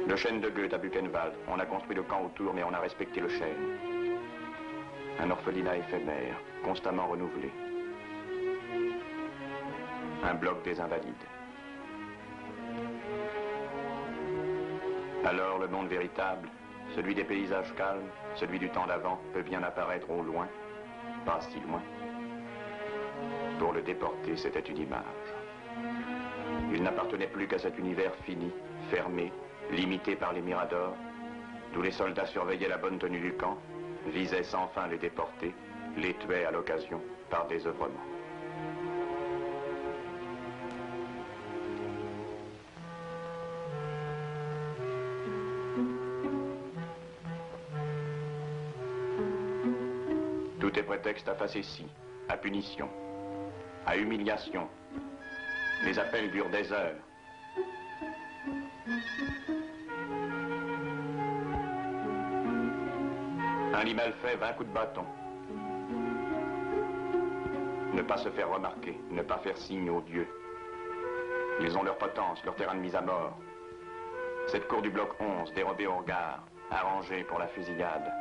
Le chêne de Goethe à Buchenwald. On a construit le camp autour, mais on a respecté le chêne. Un orphelinat éphémère, constamment renouvelé. Un bloc des invalides. Alors le monde véritable, celui des paysages calmes, celui du temps d'avant, peut bien apparaître au loin, pas si loin. Pour le déporté, c'était une image. Il n'appartenait plus qu'à cet univers fini, fermé, limité par les miradors, d'où les soldats surveillaient la bonne tenue du camp, visaient sans fin les déportés, les tuaient à l'occasion par désœuvrement. prétextes à facétie, à punition, à humiliation. Les appels durent des heures. Un lit mal fait, 20 coups de bâton. Ne pas se faire remarquer, ne pas faire signe aux dieux. Ils ont leur potence, leur terrain de mise à mort. Cette cour du bloc 11, dérobée au regard, arrangée pour la fusillade,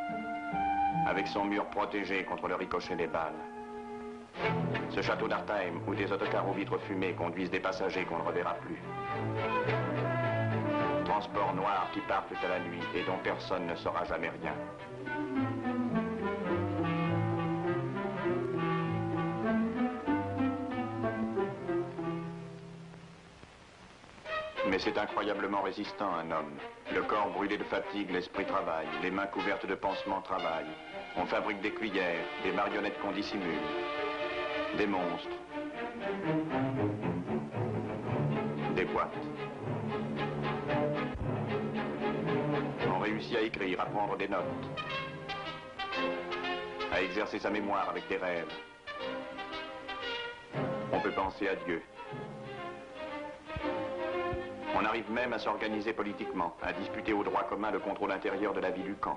avec son mur protégé contre le ricochet des balles. Ce château d'Artheim, où des autocars aux vitres fumées conduisent des passagers qu'on ne reverra plus. Transports noirs qui partent à la nuit et dont personne ne saura jamais rien. Mais c'est incroyablement résistant, un homme. Le corps brûlé de fatigue, l'esprit travaille, les mains couvertes de pansements travaillent. On fabrique des cuillères, des marionnettes qu'on dissimule, des monstres, des boîtes. On réussit à écrire, à prendre des notes, à exercer sa mémoire avec des rêves. On peut penser à Dieu. On arrive même à s'organiser politiquement, à disputer au droit commun le contrôle intérieur de la vie du camp.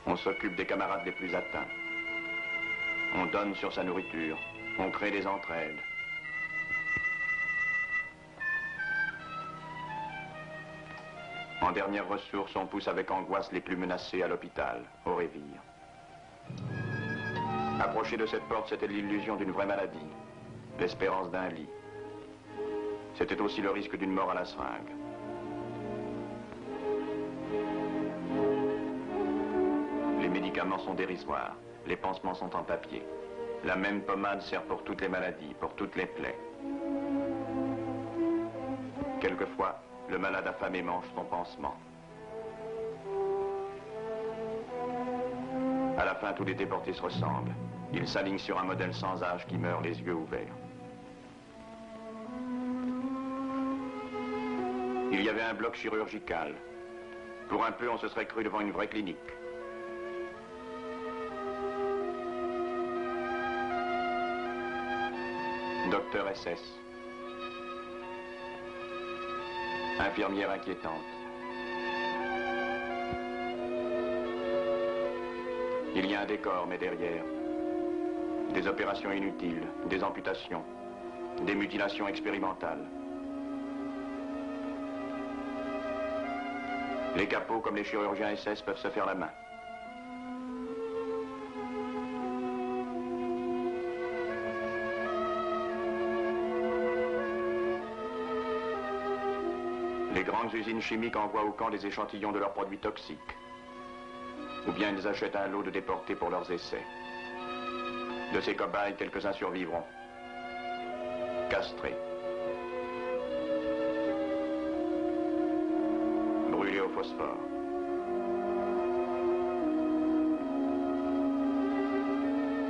On s'occupe des camarades les plus atteints. On donne sur sa nourriture. On crée des entraides. En dernière ressource, on pousse avec angoisse les plus menacés à l'hôpital, au révire. Approcher de cette porte, c'était l'illusion d'une vraie maladie. L'espérance d'un lit. C'était aussi le risque d'une mort à la seringue. Les médicaments sont dérisoires. Les pansements sont en papier. La même pommade sert pour toutes les maladies, pour toutes les plaies. Quelquefois, le malade affamé mange son pansement. À la fin, tous les déportés se ressemblent. Ils s'alignent sur un modèle sans âge qui meurt les yeux ouverts. Il y avait un bloc chirurgical. Pour un peu, on se serait cru devant une vraie clinique. Docteur SS. Infirmière inquiétante. Il y a un décor, mais derrière, des opérations inutiles, des amputations, des mutilations expérimentales. Les capots, comme les chirurgiens SS, peuvent se faire la main. Les grandes usines chimiques envoient au camp des échantillons de leurs produits toxiques. Ou bien ils achètent un lot de déportés pour leurs essais. De ces cobayes, quelques-uns survivront. Castrés. Brûlés au phosphore.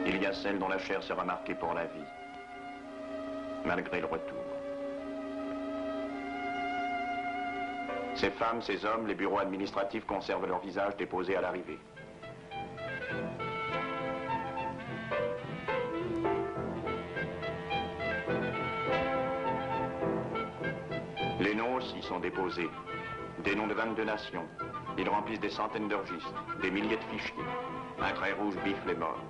Il y a celles dont la chair sera marquée pour la vie, malgré le retour. Ces femmes, ces hommes, les bureaux administratifs conservent leur visage déposé à l'arrivée. Les noms aussi sont déposés. Des noms de 22 nations. Ils remplissent des centaines de registres, des milliers de fichiers. Un trait rouge biffe les morts.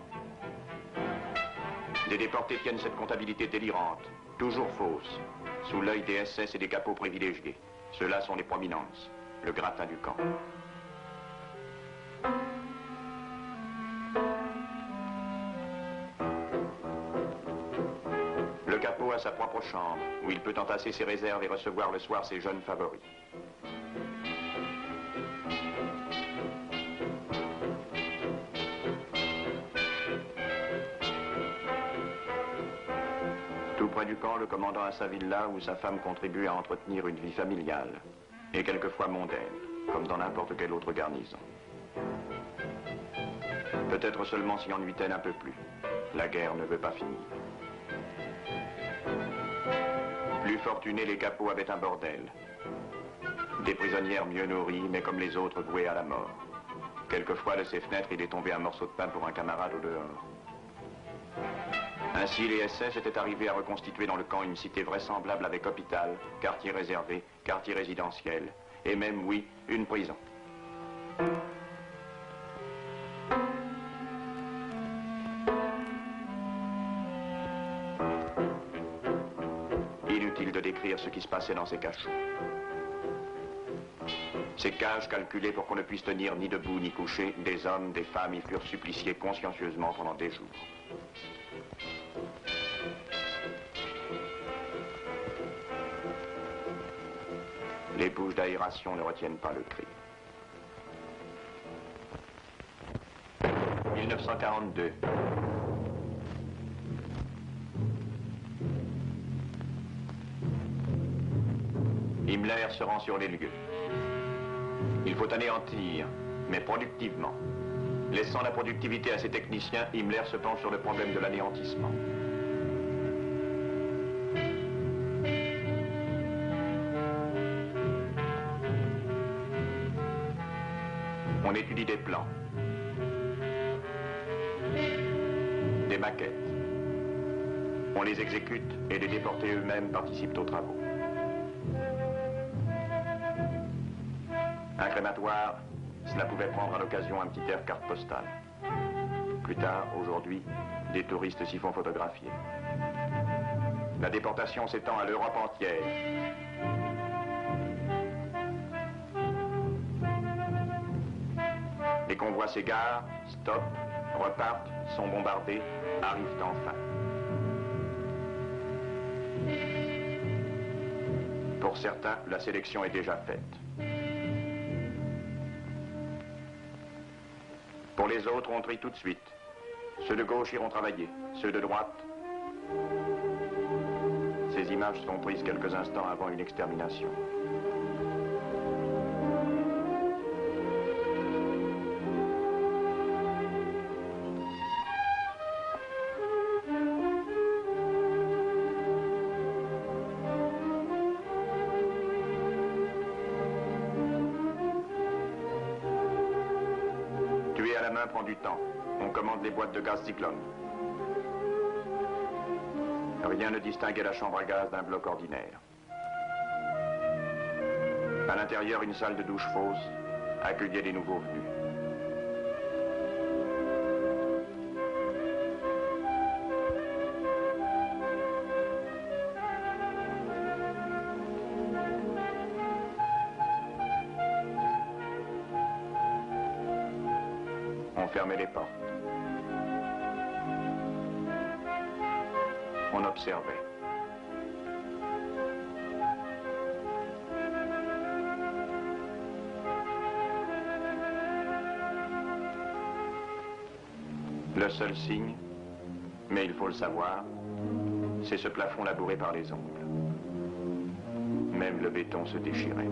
Des déportés tiennent cette comptabilité délirante, toujours fausse, sous l'œil des SS et des capots privilégiés. Ceux-là sont les prominences, le gratin du camp. Le capot a sa propre chambre, où il peut entasser ses réserves et recevoir le soir ses jeunes favoris. Tout près du camp, le commandant a sa villa où sa femme contribue à entretenir une vie familiale, et quelquefois mondaine, comme dans n'importe quelle autre garnison. Peut-être seulement s'y ennuie-t-elle un peu plus. La guerre ne veut pas finir. Plus fortunés, les capots avaient un bordel. Des prisonnières mieux nourries, mais comme les autres vouées à la mort. Quelquefois, de ses fenêtres, il est tombé un morceau de pain pour un camarade au dehors. Ainsi, les SS étaient arrivés à reconstituer dans le camp une cité vraisemblable avec hôpital, quartier réservé, quartier résidentiel, et même, oui, une prison. Inutile de décrire ce qui se passait dans ces cachots. Ces cages calculées pour qu'on ne puisse tenir ni debout ni couché, des hommes, des femmes y furent suppliciés consciencieusement pendant des jours. Les bouches d'aération ne retiennent pas le cri. 1942. Himmler se rend sur les lieux. Il faut anéantir, mais productivement. Laissant la productivité à ses techniciens, Himmler se penche sur le problème de l'anéantissement. On étudie des plans, des maquettes. On les exécute et les déportés eux-mêmes participent aux travaux. Un crématoire, cela pouvait prendre à l'occasion un petit air carte postale. Plus tard, aujourd'hui, des touristes s'y font photographier. La déportation s'étend à l'Europe entière. Les convois s'égarent, stoppent, repartent, sont bombardés, arrivent enfin. Pour certains, la sélection est déjà faite. Pour les autres, on trie tout de suite. Ceux de gauche iront travailler, ceux de droite. Ces images sont prises quelques instants avant une extermination. Prend du temps. On commande les boîtes de gaz cyclone. Rien ne distinguait la chambre à gaz d'un bloc ordinaire. À l'intérieur, une salle de douche fausse accueillait les nouveaux venus. On fermait les portes. On observait. Le seul signe, mais il faut le savoir, c'est ce plafond labouré par les ongles. Même le béton se déchirait.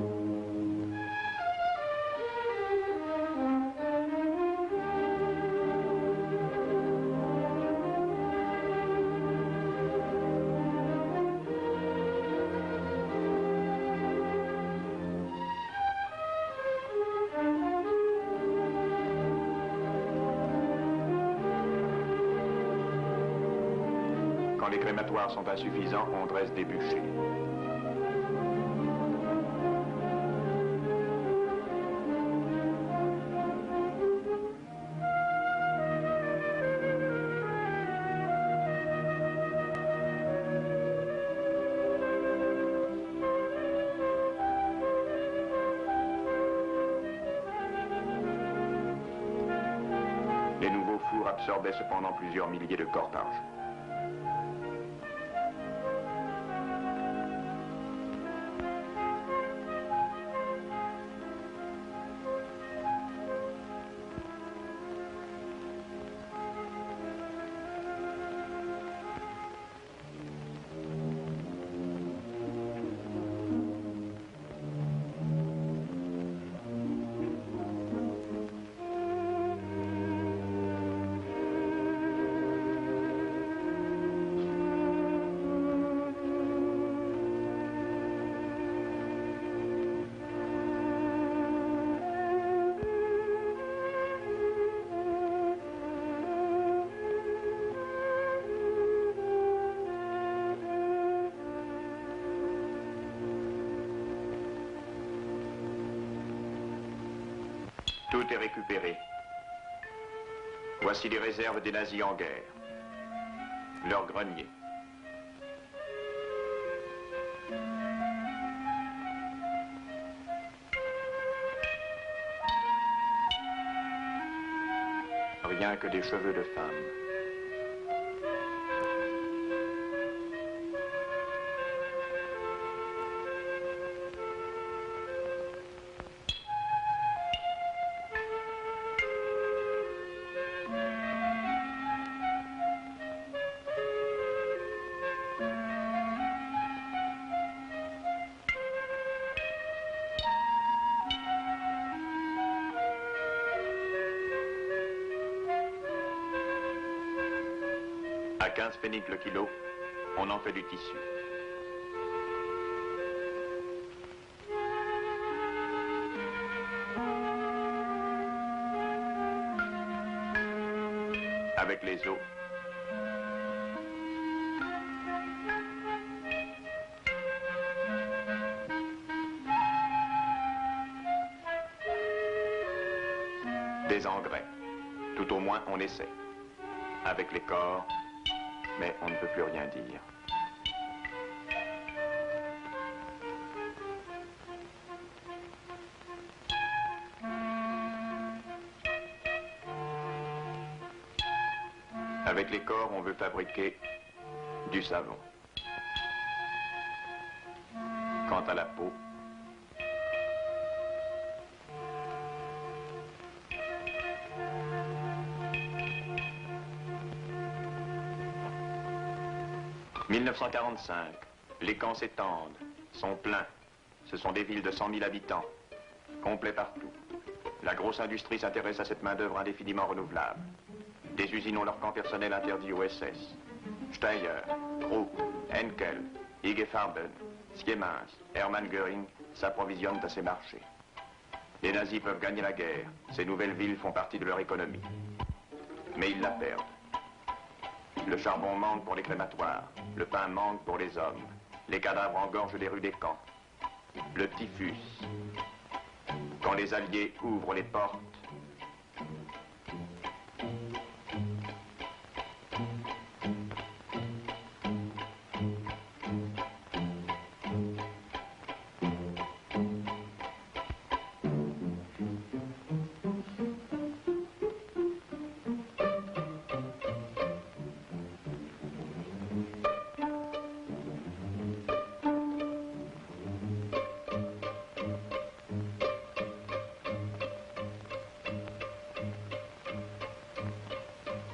Quand les crématoires sont insuffisants, on dresse des bûchers. Les nouveaux fours absorbaient cependant plusieurs milliers de cordages. Tout est récupéré. Voici les réserves des nazis en guerre. Leur grenier. Rien que des cheveux de femme. À 15 pfennig le kilo, on en fait du tissu. Avec les os, des engrais. Tout au moins, on essaie. Avec les corps, mais on ne peut plus rien dire. Avec les corps, on veut fabriquer du savon. Quant à la peau, « 1945, les camps s'étendent, sont pleins. Ce sont des villes de 100 000 habitants, complets partout. La grosse industrie s'intéresse à cette main-d'œuvre indéfiniment renouvelable. Des usines ont leur camp personnel interdit aux SS. Steyr, Krupp, Henkel, IG Farben, Siemens, Hermann Göring s'approvisionnent à ces marchés. Les nazis peuvent gagner la guerre. Ces nouvelles villes font partie de leur économie. Mais ils la perdent. Le charbon manque pour les crématoires. Le pain manque pour les hommes. Les cadavres engorgent les rues des camps. Le typhus. Quand les Alliés ouvrent les portes,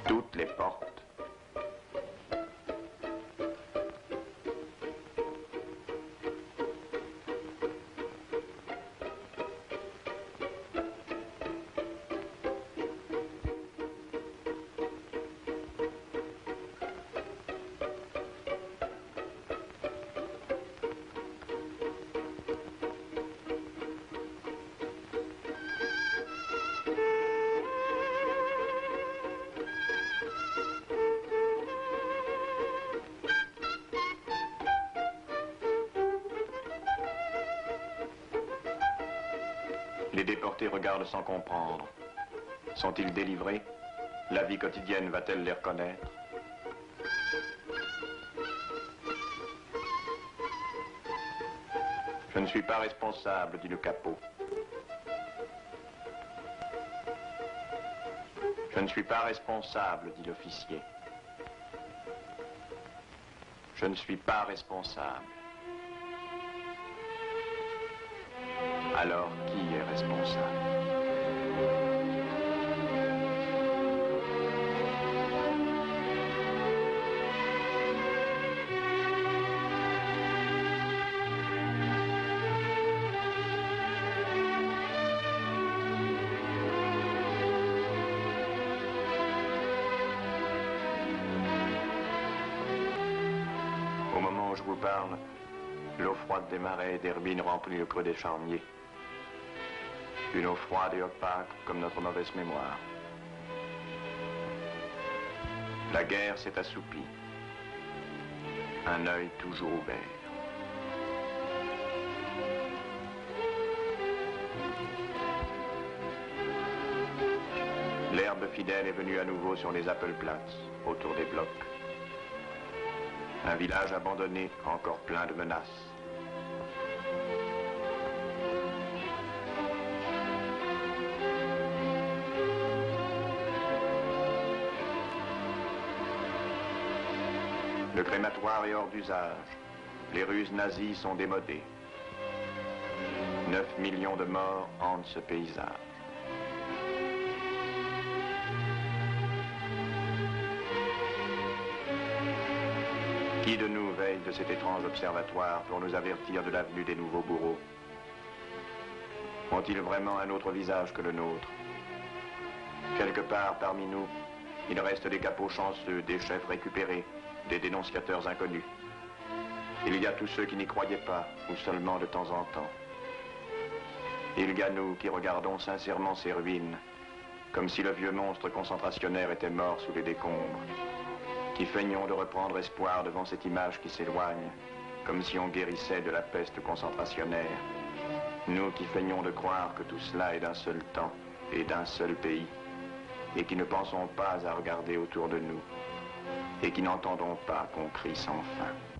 toutes les portes. Les déportés regardent sans comprendre. Sont-ils délivrés? La vie quotidienne va-t-elle les reconnaître? Je ne suis pas responsable, dit le capot. Je ne suis pas responsable, dit l'officier. Je ne suis pas responsable. Alors, qui est responsable? Au moment où je vous parle, l'eau froide des marais et des ruines remplit le creux des charniers. Une eau froide et opaque comme notre mauvaise mémoire. La guerre s'est assoupie. Un œil toujours ouvert. L'herbe fidèle est venue à nouveau sur les Appelplatz, autour des blocs. Un village abandonné, encore plein de menaces. Le crématoire est hors d'usage. Les ruses nazies sont démodées. 9 millions de morts hantent ce paysage. Qui de nous veille de cet étrange observatoire pour nous avertir de l'avenue des nouveaux bourreaux? Ont-ils vraiment un autre visage que le nôtre? Quelque part parmi nous, il reste des capots chanceux, des chefs récupérés, des dénonciateurs inconnus. Il y a tous ceux qui n'y croyaient pas, ou seulement de temps en temps. Il y a nous qui regardons sincèrement ces ruines, comme si le vieux monstre concentrationnaire était mort sous les décombres, qui feignons de reprendre espoir devant cette image qui s'éloigne, comme si on guérissait de la peste concentrationnaire. Nous qui feignons de croire que tout cela est d'un seul temps et d'un seul pays, et qui ne pensons pas à regarder autour de nous, et qui n'entendons pas qu'on crie sans fin.